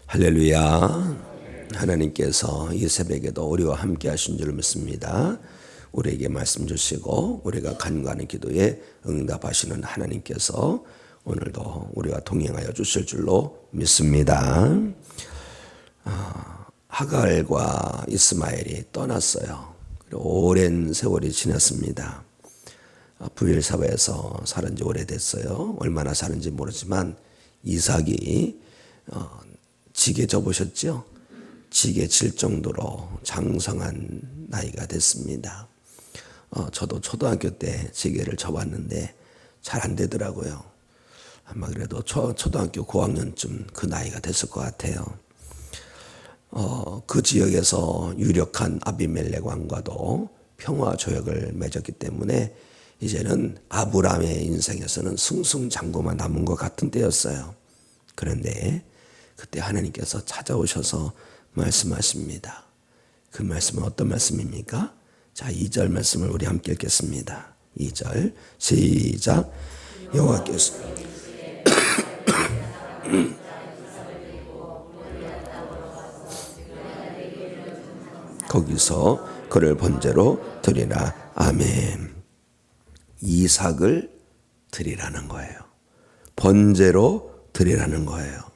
할렐루야. 하나님께서 이 새벽에도 우리와 함께 하신 줄 믿습니다. 우리에게 말씀 주시고 우리가 간구하는 기도에 응답하시는 하나님께서 오늘도 우리와 동행하여 주실 줄로 믿습니다. 하갈과 이스마엘이 떠났어요. 오랜 세월이 지났습니다. 부일 사회에서 살은 지 오래됐어요. 얼마나 사는지 모르지만 이삭이 지게 접으셨죠. 지게 질 정도로 장성한 나이가 됐습니다. 저도 초등학교 때 지게를 접었는데 잘 안 되더라고요. 아마 그래도 초등학교 고학년쯤 그 나이가 됐을 것 같아요. 그 지역에서 유력한 아비멜렉 왕과도 평화 조약을 맺었기 때문에 이제는 아브라함의 인생에서는 승승장구만 남은 것 같은 때였어요. 그런데 그때 하나님께서 찾아오셔서 말씀하십니다. 그 말씀은 어떤 말씀입니까? 자, 2절 말씀을 우리 함께 읽겠습니다. 2절 시작. 여호와께서 거기서 그를 번제로 드리라. 아멘. 이삭을 드리라는 거예요. 번제로 드리라는 거예요.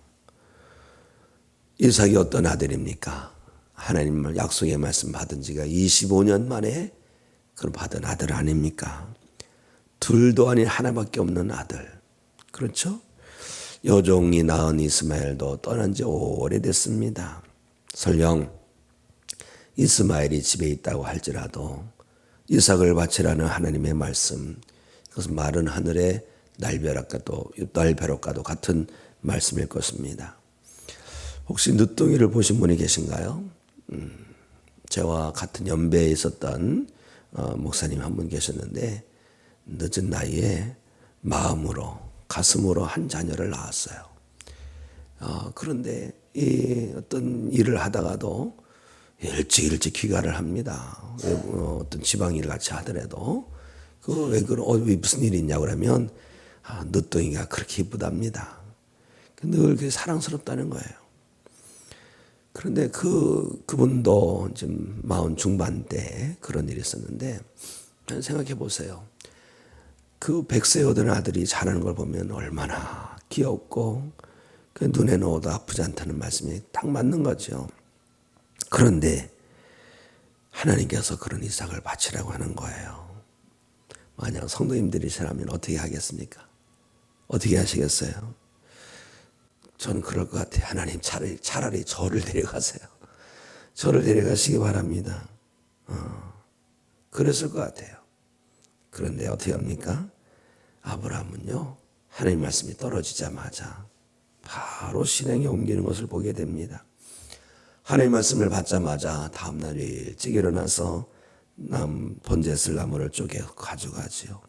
이삭이 어떤 아들입니까? 하나님 약속의 말씀 받은 지가 25년 만에 그걸 받은 아들 아닙니까? 둘도 아닌 하나밖에 없는 아들. 그렇죠? 여종이 낳은 이스마엘도 떠난 지 오래됐습니다. 설령 이스마엘이 집에 있다고 할지라도 이삭을 바치라는 하나님의 말씀, 그것은 마른 하늘의 날벼락과도 같은 말씀일 것입니다. 혹시 늦둥이를 보신 분이 계신가요? 저와 같은 연배에 있었던 목사님 한 분 계셨는데 늦은 나이에 마음으로 가슴으로 한 자녀를 낳았어요. 그런데 이 어떤 일을 하다가도 일찍 귀가를 합니다. 어떤 지방일 같이 하더라도 왜 무슨 일이 있냐고 그러면 늦둥이가 그렇게 이쁘답니다. 늘 그게 사랑스럽다는 거예요. 그런데 그분도 지금 40 중반대 그런 일이 있었는데 생각해 보세요. 그 100세 된 아들이 자라는 걸 보면 얼마나 귀엽고 그 눈에 넣어도 아프지 않다는 말씀이 딱 맞는 거죠. 그런데 하나님께서 그런 이삭을 바치라고 하는 거예요. 만약 성도님들이시라면 어떻게 하겠습니까? 어떻게 하시겠어요? 저는 그럴 것 같아요. 하나님 차라리 저를 데려가세요. 저를 데려가시기 바랍니다. 그랬을 것 같아요. 그런데 어떻게 합니까? 아브라함은요, 하나님 말씀이 떨어지자마자 바로 실행에 옮기는 것을 보게 됩니다. 하나님 말씀을 받자마자 다음날 일찍 일어나서 번제 쓸 나무를 쪼개 가져가지요.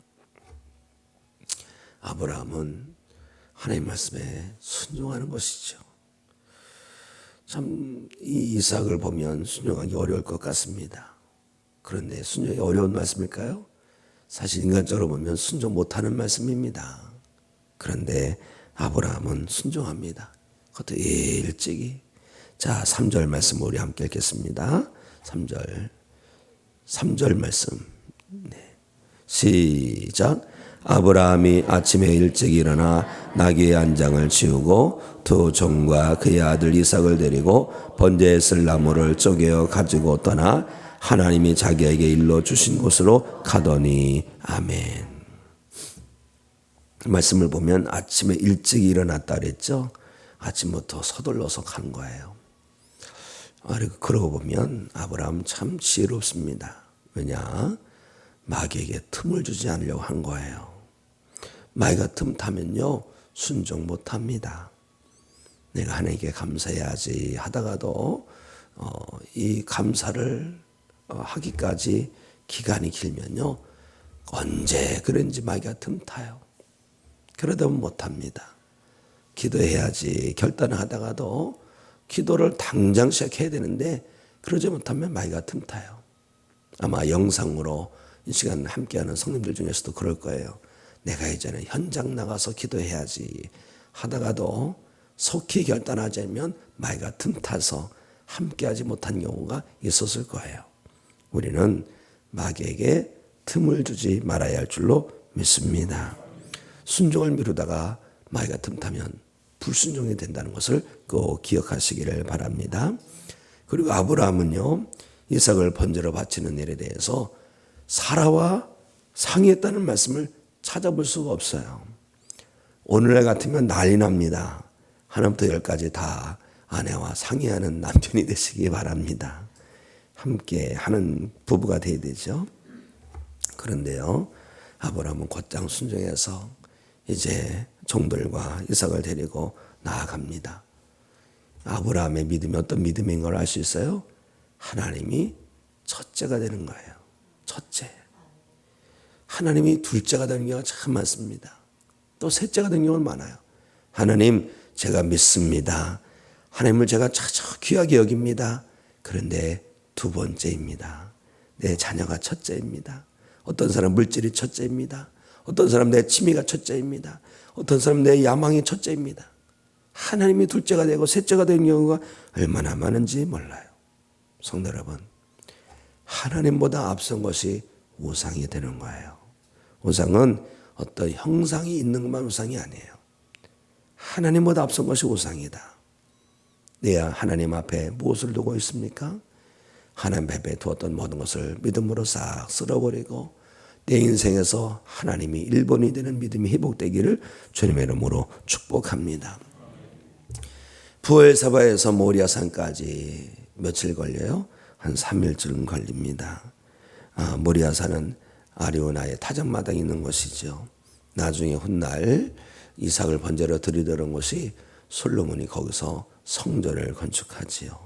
아브라함은 하나님 말씀에 순종하는 것이죠. 참 이 이삭을 보면 순종하기 어려울 것 같습니다. 그런데 순종이 어려운 말씀일까요? 사실 인간적으로 보면 순종 못하는 말씀입니다. 그런데 아브라함은 순종합니다. 그것도 일찍이. 자, 3절 말씀 우리 함께 읽겠습니다. 3절 말씀. 네. 시작. 아브라함이 아침에 일찍 일어나 나귀의 안장을 치우고 두 종과 그의 아들 이삭을 데리고 번제에 쓸 나무를 쪼개어 가지고 떠나 하나님이 자기에게 일러 주신 곳으로 가더니. 아멘. 말씀을 보면 아침에 일찍 일어났다 그랬죠. 아침부터 서둘러서 간 거예요. 그러고 보면 아브라함 참 지혜롭습니다. 왜냐? 마귀에게 틈을 주지 않으려고 한 거예요. 마귀가 틈 타면요, 순종 못합니다. 내가 하나님께 감사해야지 하다가도 이 감사를 하기까지 기간이 길면요, 언제 그런지 마귀가 틈 타요. 그러다 보면 못합니다. 기도해야지 결단을 하다가도 기도를 당장 시작해야 되는데 그러지 못하면 마귀가 틈 타요. 아마 영상으로 이 시간 함께하는 성님들 중에서도 그럴 거예요. 내가 이제는 현장 나가서 기도해야지 하다가도 속히 결단하지 않으면 마귀가 틈타서 함께하지 못한 경우가 있었을 거예요. 우리는 마귀에게 틈을 주지 말아야 할 줄로 믿습니다. 순종을 미루다가 마귀가 틈타면 불순종이 된다는 것을 꼭 기억하시기를 바랍니다. 그리고 아브라함은요, 이삭을 번제로 바치는 일에 대해서 사라와 상의했다는 말씀을 찾아볼 수가 없어요. 오늘날 같으면 난리 납니다. 하나부터 열까지 다 아내와 상의하는 남편이 되시기 바랍니다. 함께 하는 부부가 되어야 되죠. 그런데요, 아브라함은 곧장 순종해서 이제 종들과 이삭을 데리고 나아갑니다. 아브라함의 믿음이 어떤 믿음인 걸 알 수 있어요? 하나님이 첫째가 되는 거예요. 첫째. 하나님이 둘째가 되는 경우가 참 많습니다. 또 셋째가 되는 경우는 많아요. 하나님, 제가 믿습니다. 하나님을 제가 참 귀하게 여깁니다. 그런데 두 번째입니다. 내 자녀가 첫째입니다. 어떤 사람 물질이 첫째입니다. 어떤 사람 내 취미가 첫째입니다. 어떤 사람 내 야망이 첫째입니다. 하나님이 둘째가 되고 셋째가 되는 경우가 얼마나 많은지 몰라요. 성도 여러분, 하나님보다 앞선 것이 우상이 되는 거예요. 우상은 어떤 형상이 있는 것만 우상이 아니에요. 하나님보다 앞선 것이 우상이다. 내가 하나님 앞에 무엇을 두고 있습니까? 하나님 앞에 두었던 모든 것을 믿음으로 싹 쓸어버리고 내 인생에서 하나님이 1번이 되는 믿음이 회복되기를 주님의 이름으로 축복합니다. 부엘사바에서 모리아산까지 며칠 걸려요? 한 3일쯤 걸립니다. 모리아산은 아리오나의 타작마당이 있는 곳이죠. 나중에 훗날 이삭을 번제로 드리던 곳이 솔로몬이 거기서 성전을 건축하지요.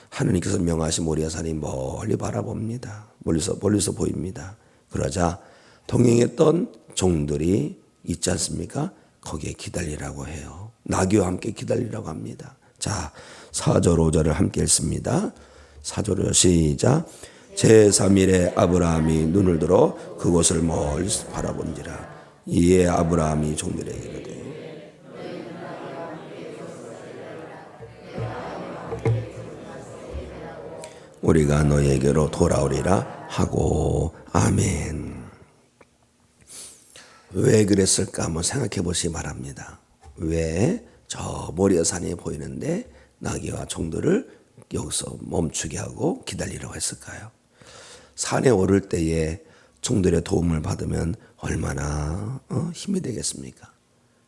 하느님께서 명하신 모리아산이 멀리 바라봅니다. 멀리서 보입니다. 그러자 동행했던 종들이 있지 않습니까? 거기에 기다리라고 해요. 나귀와 함께 기다리라고 합니다. 자, 4절 5절을 함께 읽습니다. 4절로 시작. 제3일에 아브라함이 눈을 들어 그곳을 멀리서 바라본지라. 이에 아브라함이 종들에게 이르되 우리가 너에게로 돌아오리라 하고. 아멘. 왜 그랬을까 한번 생각해 보시기 바랍니다. 왜 저 모리아산이 보이는데 나귀와 종들을 여기서 멈추게 하고 기다리라고 했을까요? 산에 오를 때에 종들의 도움을 받으면 얼마나 힘이 되겠습니까?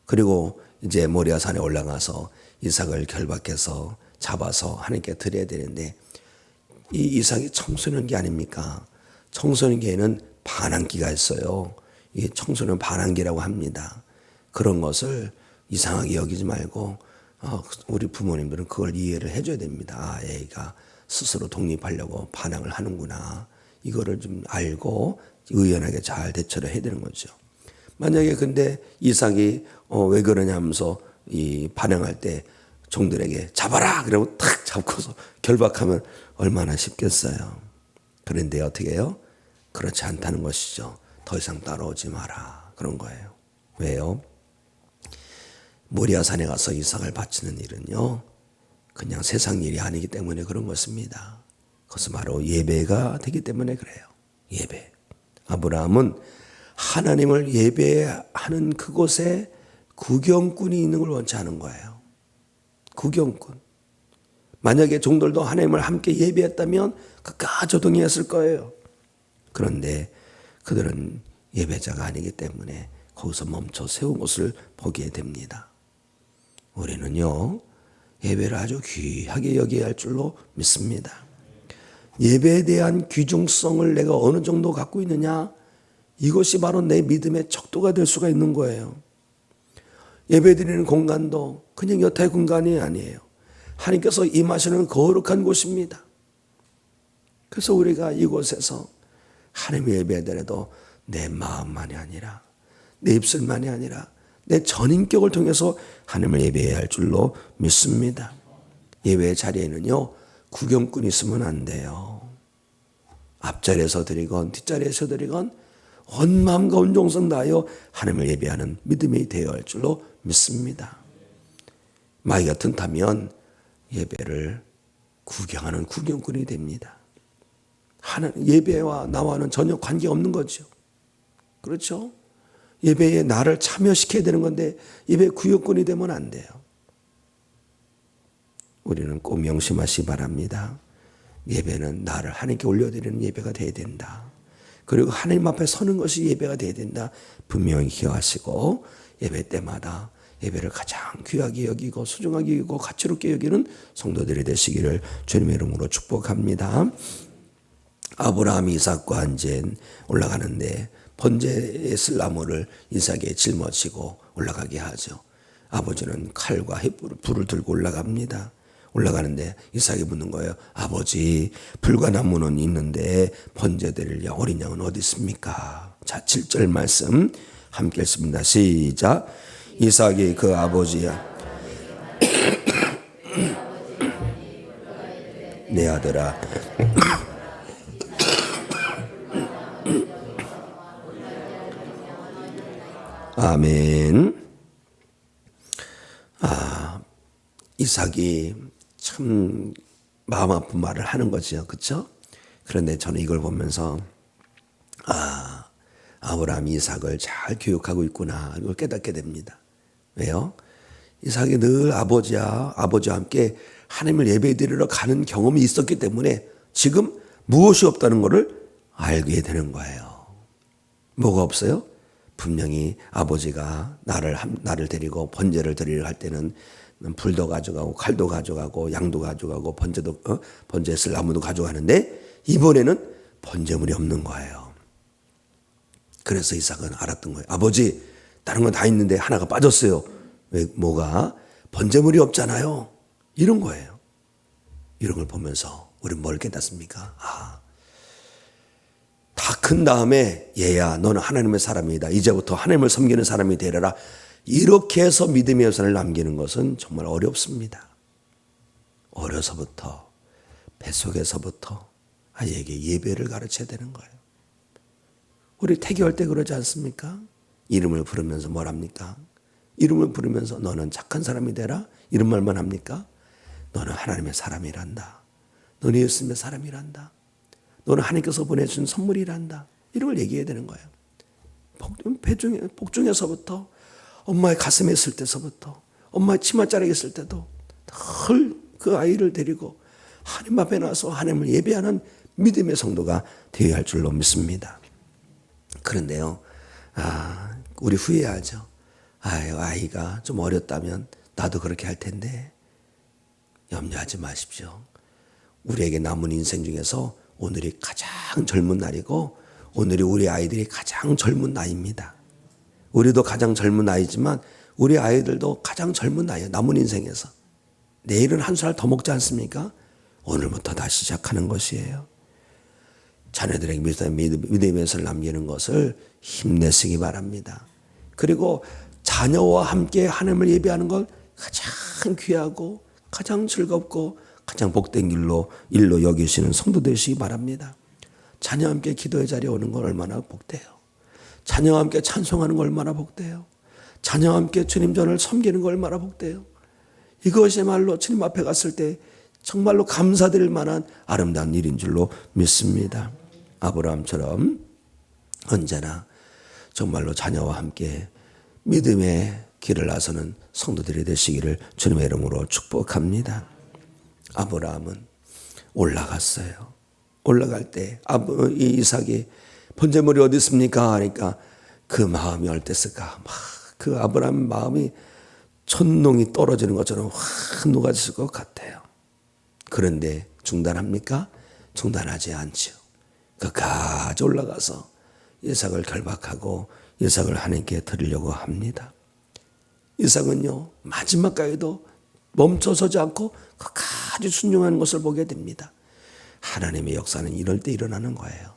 그리고 이제 모리아산에 올라가서 이삭을 결박해서 잡아서 하나님께 드려야 되는데 이 이삭이 청소년기 아닙니까? 청소년기에는 반항기가 있어요. 이 청소년 반항기라고 합니다. 그런 것을 이상하게 여기지 말고 우리 부모님들은 그걸 이해를 해줘야 됩니다. 애가 스스로 독립하려고 반항을 하는구나. 이거를 좀 알고 의연하게 잘 대처를 해야 되는 거죠. 만약에 근데 이삭이 왜 그러냐 하면서 이 반항할 때 종들에게 잡아라! 그러고 탁 잡고서 결박하면 얼마나 쉽겠어요. 그런데 어떻게 해요? 그렇지 않다는 것이죠. 더 이상 따라오지 마라. 그런 거예요. 왜요? 모리아산에 가서 이삭을 바치는 일은요, 그냥 세상 일이 아니기 때문에 그런 것입니다. 그것은 바로 예배가 되기 때문에 그래요. 예배. 아브라함은 하나님을 예배하는 그곳에 구경꾼이 있는 걸 원치 않은 거예요. 구경꾼. 만약에 종들도 하나님을 함께 예배했다면 그까지 동의했을 거예요. 그런데 그들은 예배자가 아니기 때문에 거기서 멈춰 세운 것을 보게 됩니다. 우리는요, 예배를 아주 귀하게 여겨야 할 줄로 믿습니다. 예배에 대한 귀중성을 내가 어느 정도 갖고 있느냐, 이것이 바로 내 믿음의 척도가 될 수가 있는 거예요. 예배 드리는 공간도 그냥 여타의 공간이 아니에요. 하나님께서 임하시는 거룩한 곳입니다. 그래서 우리가 이곳에서 하나님의 예배드려도 내 마음만이 아니라 내 입술만이 아니라 내 전인격을 통해서 하나님을 예배해야 할 줄로 믿습니다. 예배의 자리에는요, 구경꾼이 있으면 안 돼요. 앞자리에서 드리건 뒷자리에서 드리건 온 마음과 온 정성 다하여 하나님을 예배하는 믿음이 되어야 할 줄로 믿습니다. 마귀가 튼타면 예배를 구경하는 구경꾼이 됩니다. 예배와 나와는 전혀 관계없는 거죠. 그렇죠? 예배에 나를 참여시켜야 되는 건데 예배 구경꾼이 되면 안 돼요. 우리는 꼭 명심하시기 바랍니다. 예배는 나를 하나님께 올려드리는 예배가 되어야 된다. 그리고 하나님 앞에 서는 것이 예배가 되어야 된다. 분명히 기억하시고 예배 때마다 예배를 가장 귀하게 여기고 소중하게 여기고 가치롭게 여기는 성도들이 되시기를 주님의 이름으로 축복합니다. 아브라함이 이삭과 한젠 올라가는데 번제에 쓸 나무를 이삭에 짊어지고 올라가게 하죠. 아버지는 칼과 횃불을 불을 들고 올라갑니다. 올라가는데 이삭이 묻는 거예요. 아버지, 불과 나무는 있는데 번제 드릴 어린 양은 어디 있습니까? 자, 7절 말씀 함께 읽습니다. 시작. 이삭이 그 아버지야 내 아들아 아멘. 이삭이 참 마음 아픈 말을 하는 거죠. 그렇죠? 그런데 저는 이걸 보면서 아브라함이 이삭을 잘 교육하고 있구나 이걸 깨닫게 됩니다. 왜요? 이삭이 늘 아버지와 함께 하나님을 예배드리러 가는 경험이 있었기 때문에 지금 무엇이 없다는 것을 알게 되는 거예요. 뭐가 없어요? 분명히 아버지가 나를 데리고 번제를 드리려 할 때는 불도 가져가고 칼도 가져가고 양도 가져가고 번제에 쓸 나무도 가져가는데 이번에는 번제물이 없는 거예요. 그래서 이삭은 알았던 거예요. 아버지, 다른 건 다 있는데 하나가 빠졌어요. 왜, 뭐가? 번제물이 없잖아요. 이런 거예요. 이런 걸 보면서 우리는 뭘 깨닫습니까? 다 큰 다음에 얘야 너는 하나님의 사람이다. 이제부터 하나님을 섬기는 사람이 되려라. 이렇게 해서 믿음의 여선을 남기는 것은 정말 어렵습니다. 어려서부터 뱃속에서부터 아이에게 예배를 가르쳐야 되는 거예요. 우리 태교할 때 그러지 않습니까? 이름을 부르면서 뭘 합니까? 이름을 부르면서 너는 착한 사람이 되라. 이런 말만 합니까? 너는 하나님의 사람이란다. 너는 예수님의 사람이란다. 너는 하나님께서 보내준 선물이란다. 이런 걸 얘기해야 되는 거예요. 복중에서부터 엄마의 가슴에 있을 때서부터 엄마의 치맛자락에 있을 때도 늘 그 아이를 데리고 하나님 앞에 나서 하나님을 예배하는 믿음의 성도가 되어야 할 줄로 믿습니다. 그런데요, 우리 후회하죠. 아이가 좀 어렸다면 나도 그렇게 할 텐데 염려하지 마십시오. 우리에게 남은 인생 중에서 오늘이 가장 젊은 날이고 오늘이 우리 아이들이 가장 젊은 나이입니다. 우리도 가장 젊은 나이지만 우리 아이들도 가장 젊은 나이에요. 남은 인생에서. 내일은 한 살 더 먹지 않습니까? 오늘부터 다시 시작하는 것이에요. 자녀들에게 믿음의 것을 남기는 것을 힘내시기 바랍니다. 그리고 자녀와 함께 하나님을 예배하는 걸 가장 귀하고 가장 즐겁고 가장 복된 일로 여기시는 성도 되시기 바랍니다. 자녀와 함께 기도의 자리에 오는 건 얼마나 복돼요. 자녀와 함께 찬송하는 건 얼마나 복돼요. 자녀와 함께 주님 전을 섬기는 건 얼마나 복돼요. 이것이야말로 주님 앞에 갔을 때 정말로 감사드릴 만한 아름다운 일인 줄로 믿습니다. 아브라함처럼 언제나 정말로 자녀와 함께 믿음의 길을 나서는 성도들이 되시기를 주님의 이름으로 축복합니다. 아브라함은 올라갔어요. 올라갈 때 이삭이 번제물이 어디 있습니까? 하니까 그 마음이 어땠을까? 그 아브라함 마음이 천농이 떨어지는 것처럼 확 녹아질 것 같아요. 그런데 중단합니까? 중단하지 않죠. 끝까지 올라가서 이삭을 결박하고 이삭을 하나님께 드리려고 합니다. 이삭은요, 마지막까지도 멈춰서지 않고 끝까지 순종하는 것을 보게 됩니다. 하나님의 역사는 이럴 때 일어나는 거예요.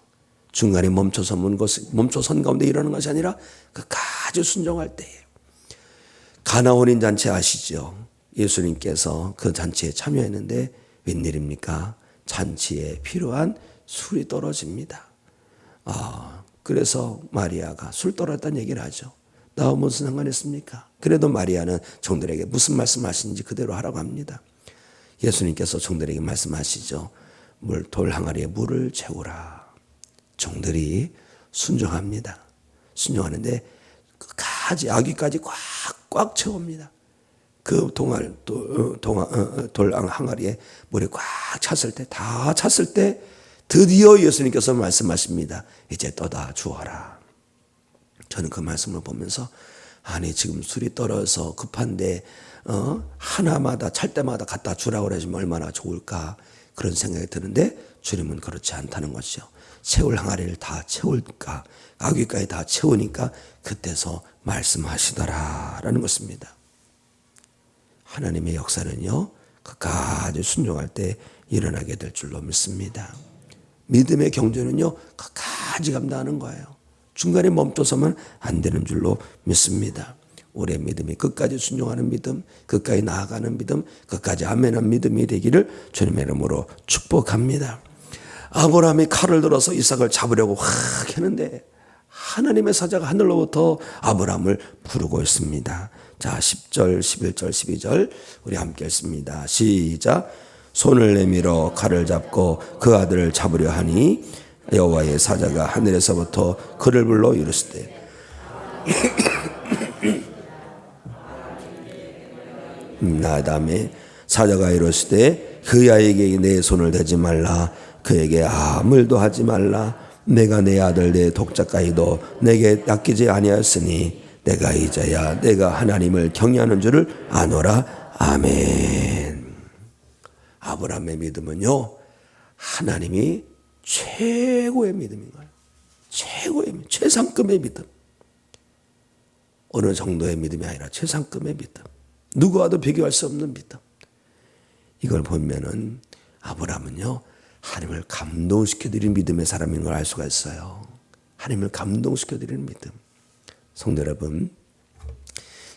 중간에 멈춰선 가운데 일어나는 것이 아니라 끝까지 순종할 때예요. 가나 혼인 잔치 아시죠? 예수님께서 그 잔치에 참여했는데 웬일입니까? 잔치에 필요한 술이 떨어집니다. 그래서 마리아가 술 떨어졌다는 얘기를 하죠. 나와 무슨 상관있습니까? 그래도 마리아는 종들에게 무슨 말씀하시는지 그대로 하라고 합니다. 예수님께서 종들에게 말씀하시죠. 돌 항아리에 물을 채우라. 종들이 순종합니다. 순종하는데 끝까지 아귀까지 꽉꽉 채웁니다. 그 돌 항아리에 물이 꽉 찼을 때, 다 찼을 때 드디어 예수님께서 말씀하십니다. 이제 떠다 주어라. 저는 그 말씀을 보면서 아니 지금 술이 떨어져서 급한데 하나마다 찰 때마다 갖다 주라고 그러시면 얼마나 좋을까 그런 생각이 드는데 주님은 그렇지 않다는 것이죠. 채울 항아리를 다 채울까 아귀까지 다 채우니까 그때서 말씀하시더라라는 것입니다. 하나님의 역사는요 끝까지 순종할 때 일어나게 될 줄로 믿습니다. 믿음의 경주는요 끝까지 감당하는 거예요. 중간에 멈춰서면 안 되는 줄로 믿습니다. 우리의 믿음이 끝까지 순종하는 믿음, 끝까지 나아가는 믿음, 끝까지 아멘한 믿음이 되기를 주님의 이름으로 축복합니다. 아브라함이 칼을 들어서 이삭을 잡으려고 확 했는데 하나님의 사자가 하늘로부터 아브라함을 부르고 있습니다. 자, 10절, 11절, 12절 우리 함께 읽습니다. 시작. 손을 내밀어 칼을 잡고 그 아들을 잡으려 하니 여호와의 사자가 하늘에서부터 그를 불러 이르시되 다음에 사자가 이르시되 그 아이에게 내 손을 대지 말라. 그에게 아무 일도 하지 말라. 내가 내 아들 내 독자까지도 내게 낚이지 아니하였으니 내가 이제야 내가 하나님을 경외하는 줄을 아노라. 아멘. 아브라함의 믿음은요 하나님이 최고의 믿음인 거예요. 최고의 믿음, 최상급의 믿음. 어느 정도의 믿음이 아니라 최상급의 믿음. 누구와도 비교할 수 없는 믿음. 이걸 보면은 아브라함은요 하나님을 감동시켜드리는 믿음의 사람인 걸 알 수가 있어요. 하나님을 감동시켜드리는 믿음. 성도 여러분,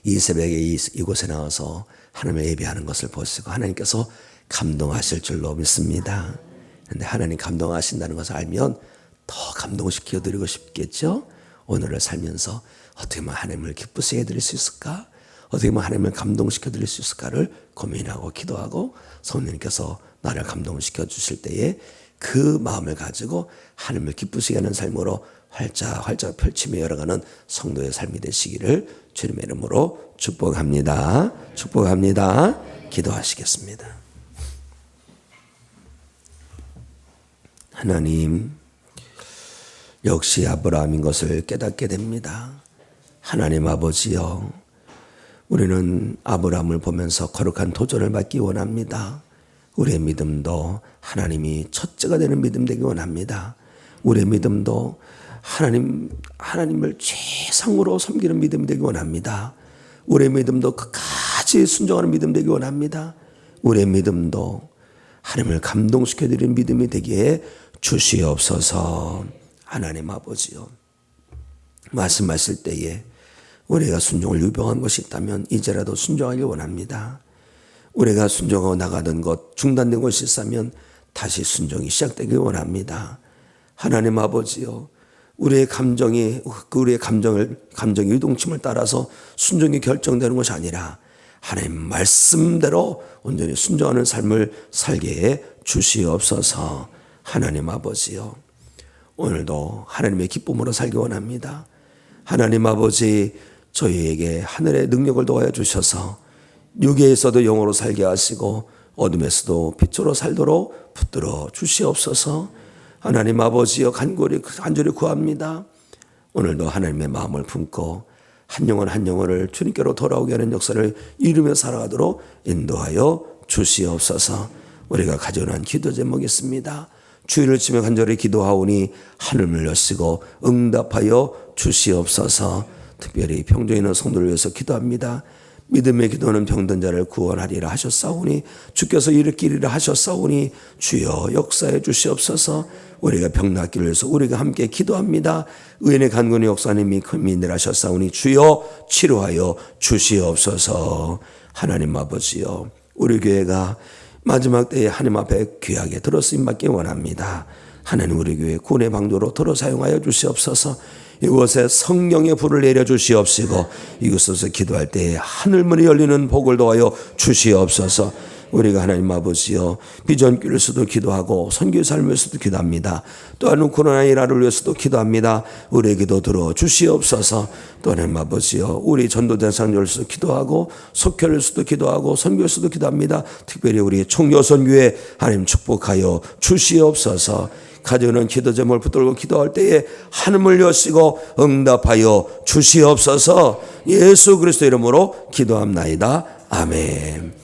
이 새벽에 이곳에 나와서 하나님을 예배하는 것을 보시고 하나님께서 감동하실 줄로 믿습니다. 그런데 하나님 감동하신다는 것을 알면 더 감동시켜드리고 싶겠죠. 오늘을 살면서 어떻게 하면 하나님을 기쁘시게 해드릴 수 있을까? 어떻게 하면 하나님을 감동시켜드릴 수 있을까를 고민하고 기도하고 성령님께서 나를 감동시켜 주실 때에 그 마음을 가지고 하나님을 기쁘시게 하는 삶으로 활짝 펼치며 열어가는 성도의 삶이 되시기를 주님의 이름으로 축복합니다. 축복합니다. 기도하시겠습니다. 하나님, 역시 아브라함인 것을 깨닫게 됩니다. 하나님 아버지여, 우리는 아브라함을 보면서 거룩한 도전을 받기 원합니다. 우리의 믿음도 하나님이 첫째가 되는 믿음 되기 원합니다. 우리의 믿음도 하나님을 최상으로 섬기는 믿음 되기 원합니다. 우리의 믿음도 끝까지 순종하는 믿음 되기 원합니다. 우리의 믿음도 하나님을 감동시켜드리는 믿음이 되기에 주시옵소서. 하나님 아버지요, 말씀하실 때에 우리가 순종을 유병한 것이 있다면 이제라도 순종하길 원합니다. 우리가 순종하고 나가던 것 중단된 것이 있다면 다시 순종이 시작되길 원합니다. 하나님 아버지요, 우리의 감정이 유동침을 따라서 순종이 결정되는 것이 아니라 하나님 말씀대로 온전히 순종하는 삶을 살게 해 주시옵소서. 하나님 아버지요, 오늘도 하나님의 기쁨으로 살기 원합니다. 하나님 아버지, 저희에게 하늘의 능력을 도와여 주셔서 육에서도 영으로 살게 하시고 어둠에서도 빛으로 살도록 붙들어 주시옵소서. 하나님 아버지여, 간절히 구합니다. 오늘도 하나님의 마음을 품고 한 영혼 한 영혼을 주님께로 돌아오게 하는 역사를 이루며 살아가도록 인도하여 주시옵소서. 우리가 가져온 기도 제목이 있습니다. 주의를 치며 간절히 기도하오니 하늘을 여시고 응답하여 주시옵소서. 특별히 병정에 있는 성도를 위해서 기도합니다. 믿음의 기도는 병든 자를 구원하리라 하셨사오니 주께서 일으키리라 하셨사오니 주여 역사해 주시옵소서. 우리가 병 낫기를 위해서 우리가 함께 기도합니다. 의인의 간구는 역사님이 큰 민들 하셨사오니 주여 치료하여 주시옵소서. 하나님 아버지여, 우리 교회가 마지막 때에 하나님 앞에 귀하게 들어 쓰임 받기 원합니다. 하나님, 우리 교회 구원의 방도로 들어 사용하여 주시옵소서. 이곳에 성령의 불을 내려 주시옵시고 이곳에서 기도할 때에 하늘문이 열리는 복을 도하여 주시옵소서. 우리가 하나님 아버지여 비전교회에서도 기도하고 선교 삶에서도 기도합니다. 또한 코로나 일화를 위해서도 기도합니다. 우리의 기도 들어 주시옵소서. 또 하나님 아버지여 우리 전도대상자로서 기도하고 속혈에서도 기도하고 선교에서도 기도합니다. 특별히 우리 총여선교회 하나님 축복하여 주시옵소서. 가져오는 기도 제목을 붙들고 기도할 때에 하늘을 여시고 응답하여 주시옵소서. 예수 그리스도 이름으로 기도합나이다. 아멘.